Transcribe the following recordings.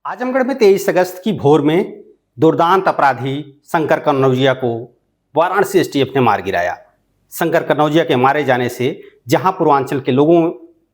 आजमगढ़ में 23 अगस्त की भोर में दुर्दांत अपराधी शंकर कन्नौजिया को वाराणसी एसटीएफ ने मार गिराया। शंकर कन्नौजिया के मारे जाने से जहां पूर्वांचल के लोगों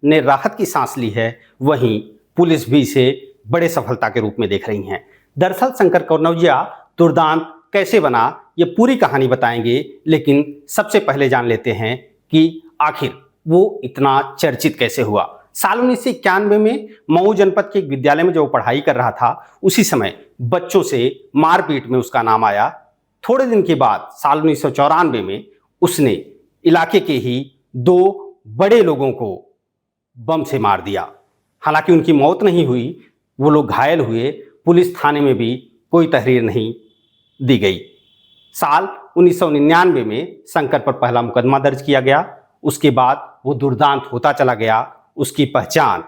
ने राहत की सांस ली है, वहीं पुलिस भी इसे बड़े सफलता के रूप में देख रही है। दरअसल शंकर कन्नौजिया दुर्दांत कैसे बना, ये पूरी कहानी बताएंगे, लेकिन सबसे पहले जान लेते हैं कि आखिर वो इतना चर्चित कैसे हुआ। साल 1991 में मऊ जनपद के एक विद्यालय में जब वो पढ़ाई कर रहा था, उसी समय बच्चों से मारपीट में उसका नाम आया। थोड़े दिन के बाद साल 1994 में उसने इलाके के ही 2 बड़े लोगों को बम से मार दिया। हालांकि उनकी मौत नहीं हुई, वो लोग घायल हुए। पुलिस थाने में भी कोई तहरीर नहीं दी गई। साल 1999 में शंकर पर पहला मुकदमा दर्ज किया गया। उसके बाद वो दुर्दांत होता चला गया। उसकी पहचान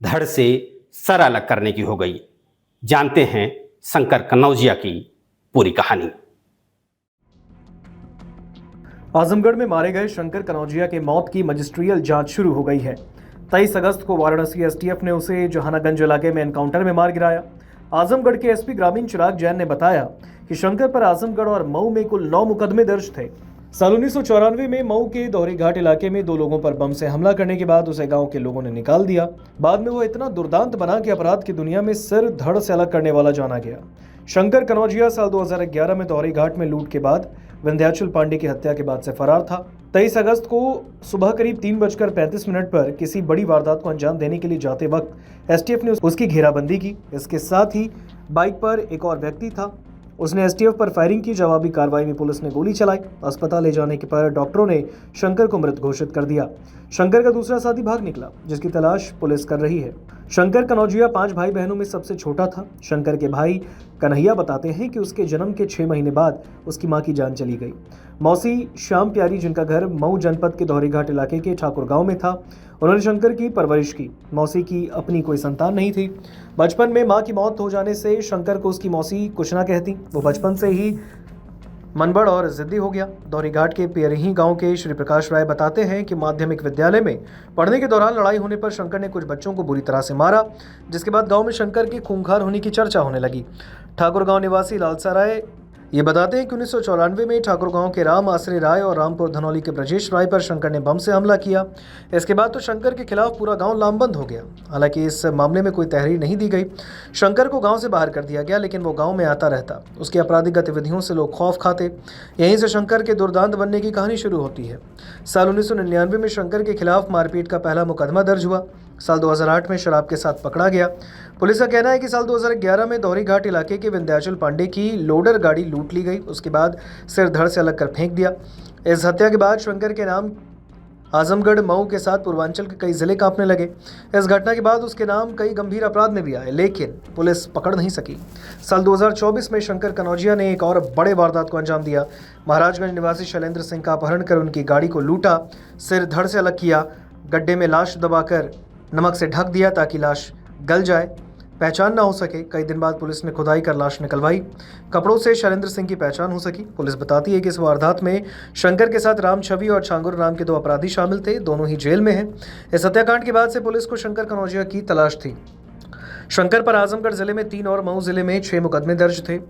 धड़ से सर अलग करने की हो गई। जानते हैं शंकर कन्नौजिया की पूरी कहानी। आजमगढ़ में मारे गए शंकर कन्नौजिया के मौत की मजिस्ट्रियल जांच शुरू हो गई है। 23 अगस्त को वाराणसी एसटीएफ ने उसे जहानागंज इलाके में एनकाउंटर में मार गिराया। आजमगढ़ के एसपी ग्रामीण चिराग जैन ने बताया कि शंकर पर आजमगढ़ और मऊ में कुल 9 मुकदमे दर्ज थे। साल 1994 में मऊ के दोहरी घाट इलाके में 2 लोगों पर बम से हमला करने के बाद उसे गांव के लोगों ने निकाल दिया। बाद में वो इतना दुर्दांत बना कि अपराध की दुनिया में सिर धड़ से अलग करने वाला जाना गया। शंकर कन्नौजिया साल 2011 में दोहरी घाट में लूट के बाद विंध्याचल पांडे की हत्या के बाद से फरार था। 23 अगस्त को सुबह करीब 3:35 पर किसी बड़ी वारदात को अंजाम देने के लिए जाते वक्त एसटीएफ ने उसकी घेराबंदी की। इसके साथ ही बाइक पर एक और व्यक्ति था, उसने एसटीएफ पर फायरिंग की। जवाबी कार्रवाई में पुलिस ने गोली चलाई। अस्पताल ले जाने के पर डॉक्टरों ने शंकर को मृत घोषित कर दिया। शंकर का दूसरा साथी भाग निकला, जिसकी तलाश पुलिस कर रही है। शंकर कन्नौजिया 5 भाई बहनों में सबसे छोटा था। शंकर के भाई कन्हैया बताते हैं कि उसके जन्म के 6 महीने बाद उसकी मां की जान चली गई। मौसी श्याम प्यारी, जिनका घर मऊ जनपद के दोहरी घाट इलाके के ठाकुर गांव में था, उन्होंने शंकर की परवरिश की। मौसी की अपनी कोई संतान नहीं थी। बचपन में मां की मौत हो जाने से शंकर को उसकी मौसी कुछ ना कहती। वो बचपन से ही मनबड़ और जिद्दी हो गया। दोहरी घाट के पेरही गांव के श्री प्रकाश राय बताते हैं कि माध्यमिक विद्यालय में पढ़ने के दौरान लड़ाई होने पर शंकर ने कुछ बच्चों को बुरी तरह से मारा, जिसके बाद गांव में शंकर के खूंखार होने की चर्चा होने लगी। ठाकुर गांव निवासी लालसा राय ये बताते हैं कि 1994 में ठाकुर गांव के राम आश्रय राय और रामपुर धनौली के ब्रजेश राय पर शंकर ने बम से हमला किया। इसके बाद तो शंकर के खिलाफ पूरा गांव लामबंद हो गया। हालांकि इस मामले में कोई तहरीर नहीं दी गई। शंकर को गांव से बाहर कर दिया गया, लेकिन वो गांव में आता रहता। उसकी आपराधिक गतिविधियों से लोग खौफ खाते। यहीं से शंकर के दुर्दांत बनने की कहानी शुरू होती है। साल 1999 में शंकर के खिलाफ मारपीट का पहला मुकदमा दर्ज हुआ। साल 2008 में शराब के साथ पकड़ा गया। पुलिस का कहना है कि साल 2011 में दोहरी घाट इलाके के विंध्याचल पांडे की लोडर गाड़ी लूट ली गई। उसके बाद सिर धड़ से अलग कर फेंक दिया। इस हत्या के बाद शंकर के नाम आजमगढ़, मऊ के साथ पूर्वांचल के कई जिले कांपने लगे। इस घटना के बाद उसके नाम कई गंभीर अपराध में भी आए, लेकिन पुलिस पकड़ नहीं सकी। साल 2024 में शंकर कन्नौजिया ने एक और बड़े वारदात को अंजाम दिया। महाराजगंज निवासी शैलेंद्र सिंह का अपहरण कर उनकी गाड़ी को लूटा, सिर धड़ से अलग किया, गड्ढे में लाश दबाकर नमक से ढक दिया ताकि लाश गल जाए, पहचान ना हो सके। कई दिन बाद पुलिस ने खुदाई कर लाश निकलवाई। कपड़ों से शैलेंद्र सिंह की पहचान हो सकी। पुलिस बताती है कि इस वारदात में शंकर के साथ राम छवि और छांगुर नाम के 2 अपराधी शामिल थे। दोनों ही जेल में हैं। इस हत्याकांड के बाद से पुलिस को शंकर कन्नौजिया की तलाश थी। शंकर पर आजमगढ़ जिले में 3 और मऊ जिले में 6 मुकदमे दर्ज थे।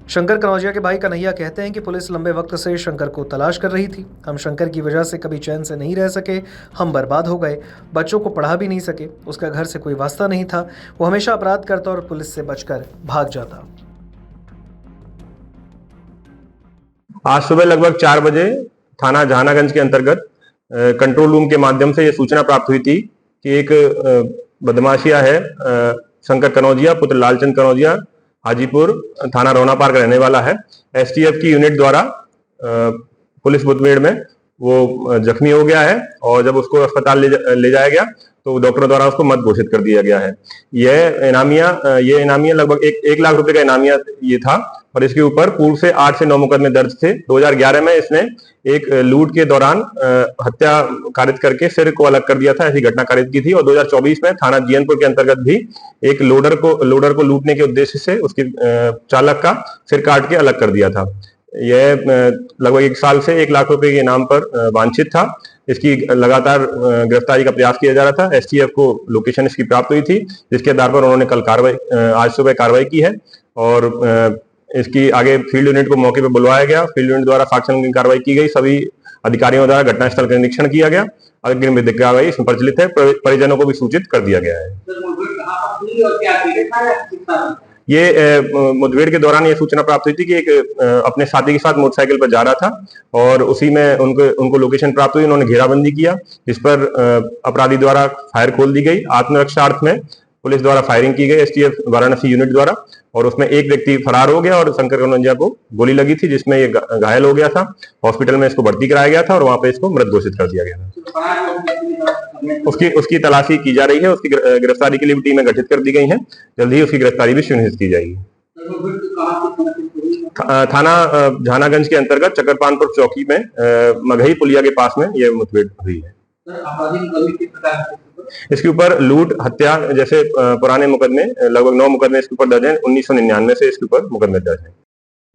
शंकर कन्नौजिया के भाई कन्हैया कहते हैं कि पुलिस लंबे वक्त से शंकर को तलाश कर रही थी। हम शंकर की वजह से कभी चैन से नहीं रह सके। हम बर्बाद हो गए, बच्चों को पढ़ा भी नहीं सके। उसका घर से कोई वास्ता नहीं था। वो हमेशा अपराध करता और पुलिस से बचकर भाग जाता। आज सुबह लगभग 4 बजे थाना जहानागंज के अंतर्गत कंट्रोल रूम के माध्यम से ये सूचना प्राप्त हुई थी कि एक बदमाशिया है, शंकर कन्नौजिया पुत्र लालचंद कन्नौजिया, हाजीपुर थाना रोना पार का रहने वाला है। एसटीएफ की यूनिट द्वारा पुलिस मुठभेड़ में वो जख्मी हो गया है और जब उसको अस्पताल ले जाया गया तो डॉक्टरों द्वारा उसको मृत घोषित कर दिया गया है। ये इनामिया लगभग 1 लाख रुपए का इनामिया ये था और इसके ऊपर पूर्व से 8 से 9 मुकदमे दर्ज थे। 2011 में इसने एक लूट के दौरान हत्या कारित करके सिर को अलग कर दिया था, ऐसी घटना कारित की थी। और 2024 में थाना जीयनपुर के अंतर्गत भी एक लोडर को लूटने के उद्देश्य से उसके चालक का सिर काट के अलग कर दिया था। यह लगभग 1 साल से 1 लाख रुपए के इनाम पर वांछित था। इसकी लगातार गिरफ्तारी का प्रयास किया जा रहा था। एसटीएफ को लोकेशन इसकी प्राप्त हुई थी, जिसके आधार पर उन्होंने कल आज सुबह कार्रवाई की है और इसकी आगे फील्ड यूनिट को मौके पर बुलवाया गया। फील्ड यूनिट द्वारा साक्ष्य की कार्रवाई की गई। सभी अधिकारियों द्वारा घटनास्थल का निरीक्षण किया गया। अग्रिम विधिक कार्रवाई इसमें प्रचलित है। परिजनों को भी सूचित कर दिया गया है। ये मुठभेड़ के दौरान ये सूचना प्राप्त हुई थी कि एक अपने साथी के साथ मोटरसाइकिल पर जा रहा था और उसी में उनको लोकेशन प्राप्त हुई। उन्होंने घेराबंदी किया, जिस पर अपराधी द्वारा फायर खोल दी गई। आत्मरक्षार्थ में पुलिस द्वारा फायरिंग की गई एसटीएफ वाराणसी यूनिट द्वारा, और उसमें एक व्यक्ति फरार हो गया और शंकर कनौजिया को गोली लगी थी, जिसमें ये घायल हो गया था। हॉस्पिटल में इसको भर्ती कराया गया था और वहां पे इसको मृत घोषित कर दिया गया था। उसकी तलाशी की जा रही है। उसकी गिरफ्तारी के लिए टीमें गठित कर दी गई हैं। जल्द ही उसकी गिरफ्तारी भी सुनिश्चित की जाएगी। थाना झानागंज के अंतर्गत चकरपानपुर चौकी में मगही पुलिया के पास में यह मुठभेड़ हुई है। इसके ऊपर लूट, हत्या जैसे पुराने मुकदमे लगभग 9 मुकदमे इसके ऊपर दर्ज हैं। 1999 से इसके ऊपर मुकदमे दर्ज हैं।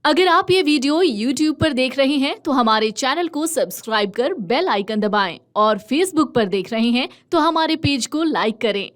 अगर आप ये वीडियो YouTube पर देख रहे हैं तो हमारे चैनल को सब्सक्राइब कर बेल आइकन दबाएं और Facebook पर देख रहे हैं तो हमारे पेज को लाइक करें।